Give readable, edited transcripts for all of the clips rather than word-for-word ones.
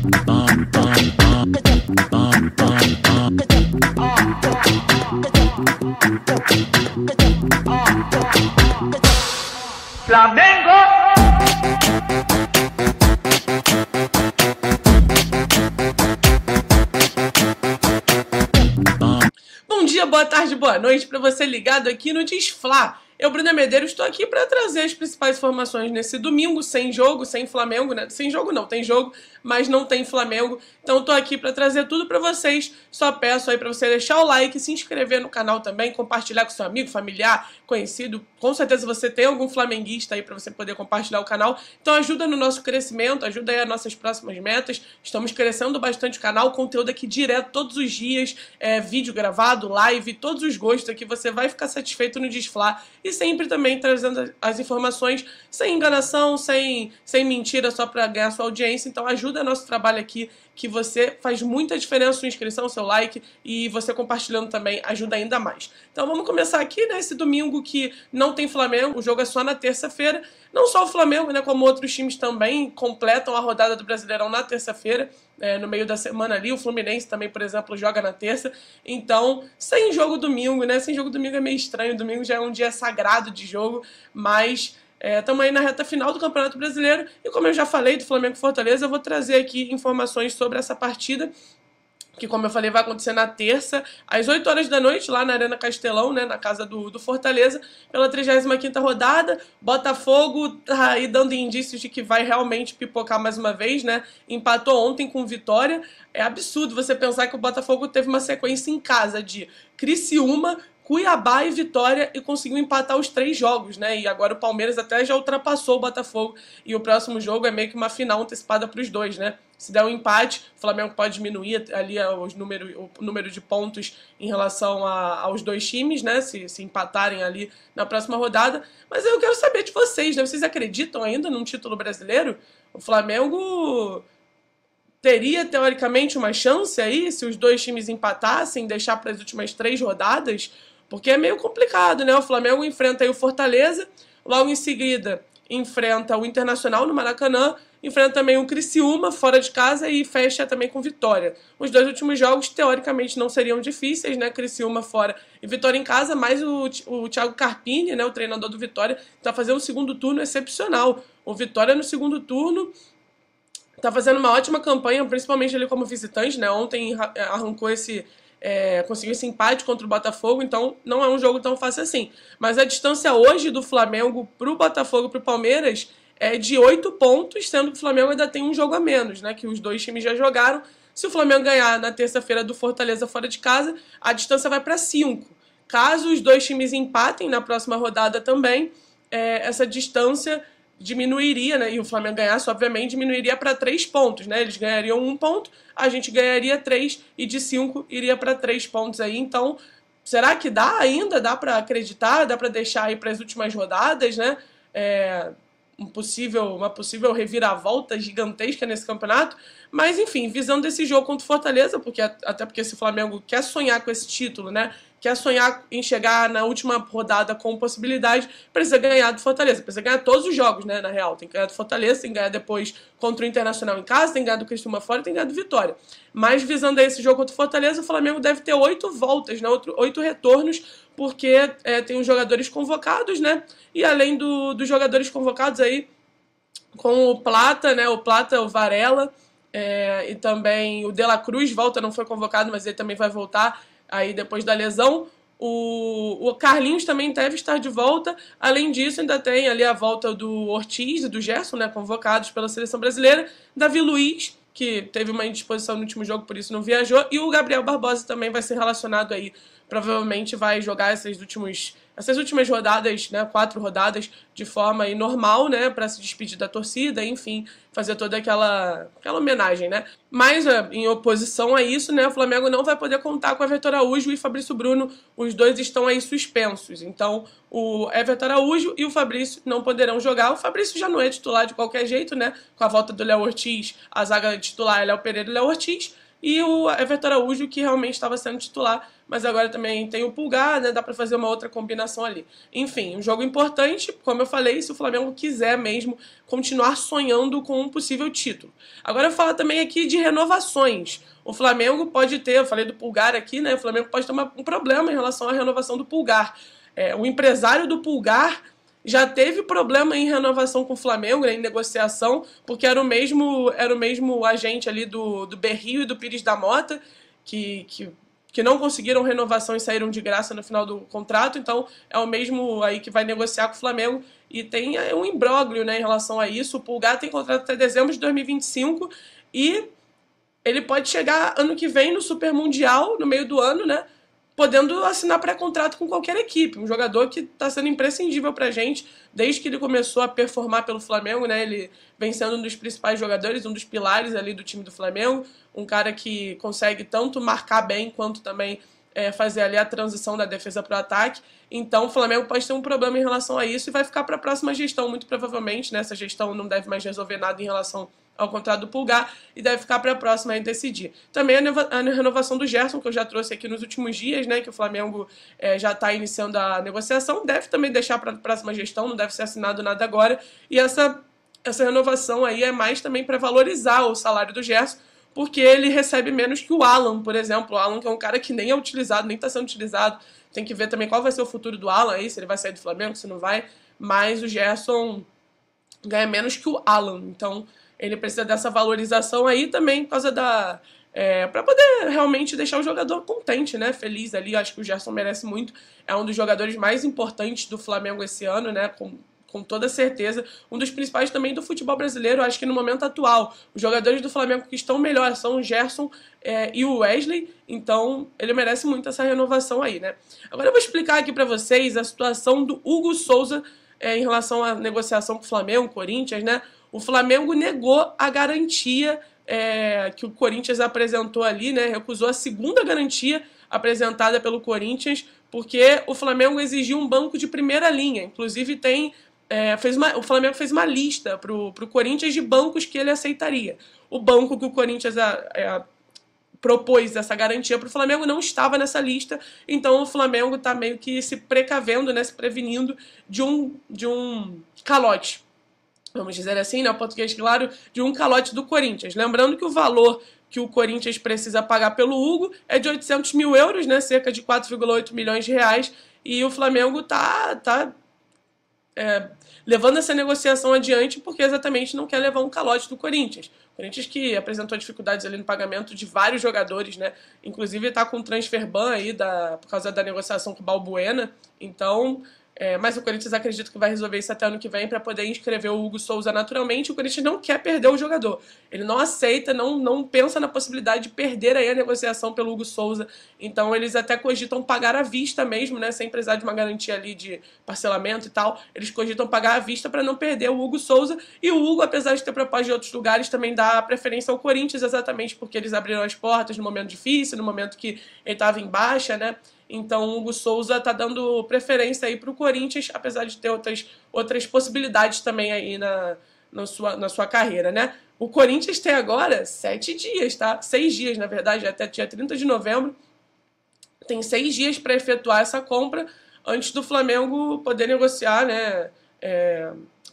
Flamengo! Bom dia, boa tarde, boa noite para você ligado aqui no Desfla. Eu, Bruna Medeiros, estou aqui para trazer as principais informações nesse domingo, sem jogo, sem Flamengo, né? Sem jogo não, tem jogo, mas não tem Flamengo. Então estou aqui para trazer tudo para vocês. Só peço aí para você deixar o like, se inscrever no canal também, compartilhar com seu amigo, familiar, conhecido. Com certeza você tem algum flamenguista aí para você poder compartilhar o canal. Então ajuda no nosso crescimento, ajuda aí as nossas próximas metas. Estamos crescendo bastante o canal, conteúdo aqui direto todos os dias, vídeo gravado, live, todos os gostos aqui. Você vai ficar satisfeito no Desfla. E sempre também trazendo as informações sem enganação, sem mentira, só para ganhar sua audiência. Então ajuda nosso trabalho aqui, que você faz muita diferença, sua inscrição, seu like, e você compartilhando também ajuda ainda mais. Então vamos começar aqui, né, esse domingo que não tem Flamengo, o jogo é só na terça-feira. Não só o Flamengo, né, como outros times também completam a rodada do Brasileirão na terça-feira, no meio da semana ali. O Fluminense também, por exemplo, joga na terça. Então, sem jogo domingo, né? Sem jogo domingo é meio estranho. Domingo já é um dia sagrado de jogo, mas estamos aí na reta final do Campeonato Brasileiro. E como eu já falei do Flamengo e Fortaleza, eu vou trazer aqui informações sobre essa partida, que, como eu falei, vai acontecer na terça, às 8 horas da noite, lá na Arena Castelão, né, na casa do Fortaleza, pela 35ª rodada. Botafogo tá aí dando indícios de que vai realmente pipocar mais uma vez, né? Empatou ontem com Vitória. É absurdo você pensar que o Botafogo teve uma sequência em casa de Criciúma, Cuiabá e Vitória e conseguiu empatar os 3 jogos, né? E agora o Palmeiras até já ultrapassou o Botafogo e o próximo jogo é meio que uma final antecipada para os dois, né? Se der um empate, o Flamengo pode diminuir ali o número de pontos em relação aos dois times, né? Se empatarem ali na próxima rodada. Mas eu quero saber de vocês, né? Vocês acreditam ainda num título brasileiro? O Flamengo teria, teoricamente, uma chance aí, se os dois times empatassem, deixar para as últimas 3 rodadas? Porque é meio complicado, né? O Flamengo enfrenta aí o Fortaleza, logo em seguida enfrenta o Internacional no Maracanã, enfrenta também o Criciúma fora de casa e fecha também com Vitória. Os 2 últimos jogos, teoricamente, não seriam difíceis, né? Criciúma fora e Vitória em casa, mas o Thiago Carpini, né, o treinador do Vitória, está fazendo um segundo turno excepcional. O Vitória no segundo turno tá fazendo uma ótima campanha, principalmente ali como visitante, né? Ontem arrancou conseguiu esse empate contra o Botafogo, então não é um jogo tão fácil assim. Mas a distância hoje do Flamengo pro Botafogo e pro Palmeiras é de 8 pontos, sendo que o Flamengo ainda tem um jogo a menos, né? Que os dois times já jogaram. Se o Flamengo ganhar na terça-feira do Fortaleza fora de casa, a distância vai para 5. Caso os dois times empatem na próxima rodada também, essa distância diminuiria, né? E o Flamengo ganhasse, obviamente, diminuiria para 3 pontos, né? Eles ganhariam 1 ponto, a gente ganharia 3 e de 5 iria para 3 pontos aí. Então, será que dá ainda? Dá para acreditar? Dá para deixar aí para as últimas rodadas, né? Uma possível reviravolta gigantesca nesse campeonato. Mas, enfim, visando esse jogo contra o Fortaleza, até porque se o Flamengo quer sonhar com esse título, né? Quer sonhar em chegar na última rodada com possibilidade, precisa ganhar do Fortaleza. Precisa ganhar todos os jogos, né, na real. Tem que ganhar do Fortaleza, tem que ganhar depois contra o Internacional em casa, tem que ganhar do Criciúma fora, tem que ganhar do Vitória. Mas visando aí esse jogo contra o Fortaleza, o Flamengo deve ter 8 voltas, né, 8 retornos, porque tem os jogadores convocados, né, e além dos jogadores convocados aí, com o Plata, né, o Varela, e também o De La Cruz volta, não foi convocado, mas ele também vai voltar aí depois da lesão. O Carlinhos também deve estar de volta. Além disso, ainda tem ali a volta do Ortiz e do Gerson, né, convocados pela seleção brasileira. Davi Luiz, que teve uma indisposição no último jogo, por isso não viajou. E o Gabriel Barbosa também vai ser relacionado aí. Provavelmente vai jogar essas últimas rodadas, né, 4 rodadas, de forma aí normal, né, para se despedir da torcida, enfim, fazer toda aquela homenagem, né. Mas, em oposição a isso, né, o Flamengo não vai poder contar com o Everton Araújo e Fabrício Bruno. Os dois estão aí suspensos. Então, o Everton Araújo e o Fabrício não poderão jogar. O Fabrício já não é titular de qualquer jeito, né, com a volta do Léo Ortiz, a zaga titular é Léo Pereira e Léo Ortiz. e o Everton Araújo, que realmente estava sendo titular, mas agora também tem o Pulgar, né? Dá para fazer uma outra combinação ali. Enfim, um jogo importante, como eu falei, se o Flamengo quiser mesmo continuar sonhando com um possível título. Agora eu falo também aqui de renovações. O Flamengo pode ter, eu falei do Pulgar aqui, né? O Flamengo pode ter um problema em relação à renovação do Pulgar. O empresário do Pulgar já teve problema em renovação com o Flamengo, né, em negociação, porque era o mesmo agente ali do Berrio e do Pires da Mota, que não conseguiram renovação e saíram de graça no final do contrato, então é o mesmo aí que vai negociar com o Flamengo, e tem um imbróglio, né, em relação a isso. O Pulgar tem contrato até dezembro de 2025 e ele pode chegar ano que vem no Super Mundial, no meio do ano, né, podendo assinar pré-contrato com qualquer equipe. Um jogador que está sendo imprescindível para a gente desde que ele começou a performar pelo Flamengo, né? Ele vem sendo um dos principais jogadores, um dos pilares ali do time do Flamengo, um cara que consegue tanto marcar bem quanto também fazer ali a transição da defesa para o ataque. Então o Flamengo pode ter um problema em relação a isso e vai ficar para a próxima gestão, muito provavelmente, né? Essa gestão não deve mais resolver nada em relação ao contrato do Pulgar e deve ficar para a próxima aí decidir. Também a renovação do Gerson, que eu já trouxe aqui nos últimos dias, né, que o Flamengo já está iniciando a negociação, deve também deixar para a próxima gestão, não deve ser assinado nada agora, e essa renovação aí é mais também para valorizar o salário do Gerson, porque ele recebe menos que o Alan, por exemplo. O Alan, que é um cara que nem é utilizado, nem está sendo utilizado, tem que ver também qual vai ser o futuro do Alan aí, se ele vai sair do Flamengo, se não vai, mas o Gerson ganha menos que o Alan, então ele precisa dessa valorização aí também por causa para poder realmente deixar o jogador contente, né? Feliz ali. Acho que o Gerson merece muito. É um dos jogadores mais importantes do Flamengo esse ano, né? Com toda certeza. Um dos principais também do futebol brasileiro, acho que no momento atual. Os jogadores do Flamengo que estão melhor são o Gerson e o Wesley. Então, ele merece muito essa renovação aí, né? Agora eu vou explicar aqui para vocês a situação do Hugo Souza em relação à negociação com o Flamengo, Corinthians, né? O Flamengo negou a garantia que o Corinthians apresentou ali, né? Recusou a segunda garantia apresentada pelo Corinthians, porque o Flamengo exigiu um banco de primeira linha. Inclusive o Flamengo fez uma lista para o Corinthians de bancos que ele aceitaria. O banco que o Corinthians propôs essa garantia para o Flamengo não estava nessa lista, então o Flamengo está meio que se precavendo, né? Se prevenindo de um calote, vamos dizer assim, né, o português claro, de um calote do Corinthians. Lembrando que o valor que o Corinthians precisa pagar pelo Hugo é de 800 mil euros, né, cerca de 4,8 milhões de reais, e o Flamengo tá levando essa negociação adiante porque exatamente não quer levar um calote do Corinthians. O Corinthians que apresentou dificuldades ali no pagamento de vários jogadores, né, inclusive está com o transfer ban aí por causa da negociação com o Balbuena, então... mas o Corinthians acredita que vai resolver isso até ano que vem para poder inscrever o Hugo Souza naturalmente. O Corinthians não quer perder o jogador. Ele não aceita, não pensa na possibilidade de perder aí a negociação pelo Hugo Souza. Então eles até cogitam pagar à vista mesmo, né, sem precisar de uma garantia ali de parcelamento e tal. Eles cogitam pagar à vista para não perder o Hugo Souza. E o Hugo, apesar de ter proposta de outros lugares, também dá preferência ao Corinthians, exatamente porque eles abriram as portas no momento difícil, no momento que ele estava em baixa, né? Então o Hugo Souza está dando preferência aí para o Corinthians, apesar de ter outras possibilidades também aí na sua carreira, né? O Corinthians tem agora 7 dias, tá? 6 dias, na verdade, até dia 30 de novembro. Tem 6 dias para efetuar essa compra antes do Flamengo poder negociar, né?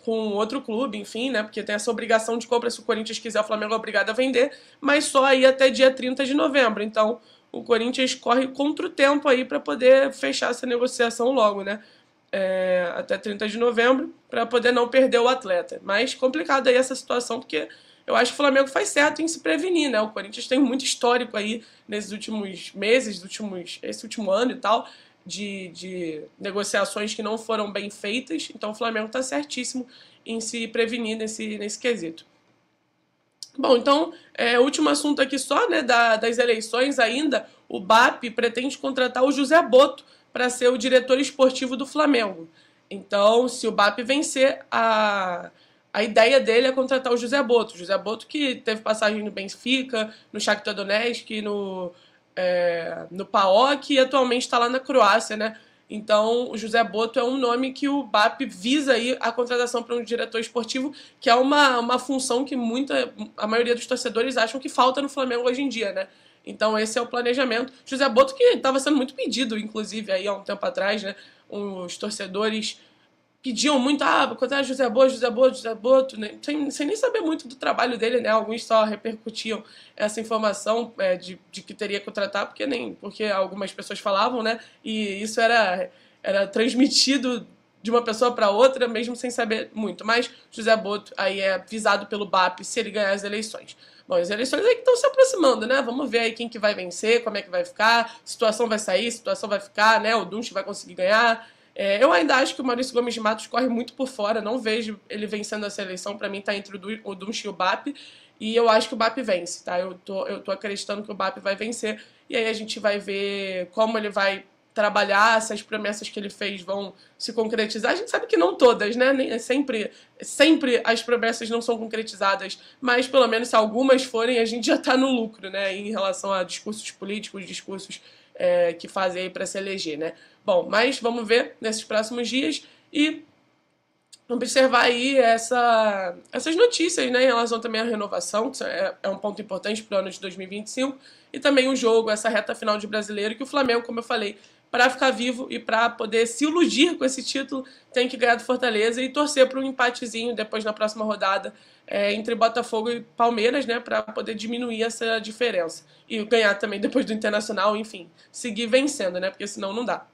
Com outro clube, enfim, né? Porque tem essa obrigação de compra, se o Corinthians quiser, o Flamengo é obrigado a vender, mas só aí até dia 30 de novembro. Então o Corinthians corre contra o tempo aí para poder fechar essa negociação logo, né? Até 30 de novembro, para poder não perder o atleta. Mas complicado aí essa situação, porque eu acho que o Flamengo faz certo em se prevenir, né? O Corinthians tem muito histórico aí nesses últimos meses, esse último ano e tal, de negociações que não foram bem feitas. Então o Flamengo está certíssimo em se prevenir nesse quesito. Bom, então, último assunto aqui só, né, das eleições ainda, o BAP pretende contratar o José Botto para ser o diretor esportivo do Flamengo. Então, se o BAP vencer, a ideia dele é contratar o José Botto. O José Botto que teve passagem no Benfica, no Shakhtar Donetsk, no PAOK e atualmente está lá na Croácia, né? Então, o José Botto é um nome que o BAP visa aí a contratação para um diretor esportivo, que é uma função que a maioria dos torcedores acham que falta no Flamengo hoje em dia, né? Então, esse é o planejamento. José Botto, que estava sendo muito pedido, inclusive, aí há um tempo atrás, né? Os torcedores pediam muito, contratar José Botto, né? sem nem saber muito do trabalho dele, né? Alguns só repercutiam essa informação de que teria que contratar, porque algumas pessoas falavam, né? E isso era transmitido de uma pessoa para outra, mesmo sem saber muito. Mas José Botto aí é visado pelo BAP se ele ganhar as eleições. Bom, as eleições aí que estão se aproximando, né? Vamos ver aí quem que vai vencer, como é que vai ficar, situação vai sair, situação vai ficar, né? O Dunche vai conseguir ganhar. Eu ainda acho que o Maurício Gomes de Matos corre muito por fora, não vejo ele vencendo essa eleição. Para mim está entre o Dunche e o BAP, e eu acho que o BAP vence, tá? Eu tô acreditando que o BAP vai vencer, e aí a gente vai ver como ele vai trabalhar, se as promessas que ele fez vão se concretizar. A gente sabe que não todas, né? Sempre as promessas não são concretizadas, mas pelo menos se algumas forem, a gente já está no lucro, né? Em relação a discursos políticos, discursos que fazem aí para se eleger, né? Bom, mas vamos ver nesses próximos dias e observar aí essas notícias, né, em relação também à renovação, que é um ponto importante para o ano de 2025, e também o jogo, essa reta final de Brasileiro, que o Flamengo, como eu falei, para ficar vivo e para poder se iludir com esse título, tem que ganhar do Fortaleza e torcer para um empatezinho depois na próxima rodada entre Botafogo e Palmeiras, né, para poder diminuir essa diferença. E ganhar também depois do Internacional, enfim, seguir vencendo, né, porque senão não dá.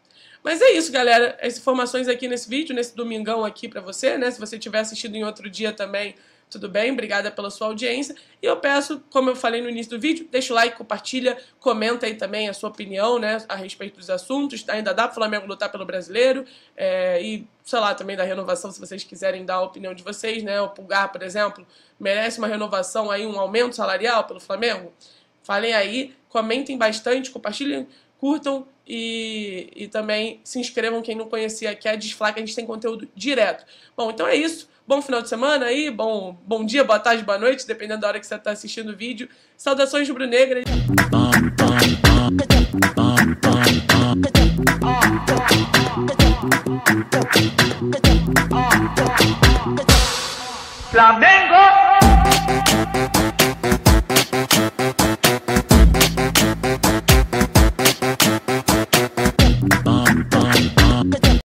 Mas é isso, galera. As informações aqui nesse vídeo, nesse domingão aqui pra você, né? Se você tiver assistido em outro dia também, tudo bem. Obrigada pela sua audiência. E eu peço, como eu falei no início do vídeo, deixa o like, compartilha, comenta aí também a sua opinião, né? A respeito dos assuntos. Ainda dá pro Flamengo lutar pelo Brasileiro. E, sei lá, também da renovação, se vocês quiserem dar a opinião de vocês, né? O Pulgar, por exemplo, merece uma renovação aí, um aumento salarial pelo Flamengo? Falem aí, comentem bastante, compartilhem, curtam e também se inscrevam quem não conhecia aqui a Desfla, que a gente tem conteúdo direto. Bom, então é isso. Bom final de semana aí, bom dia, boa tarde, boa noite, dependendo da hora que você está assistindo o vídeo. Saudações rubro-negras. Flamengo!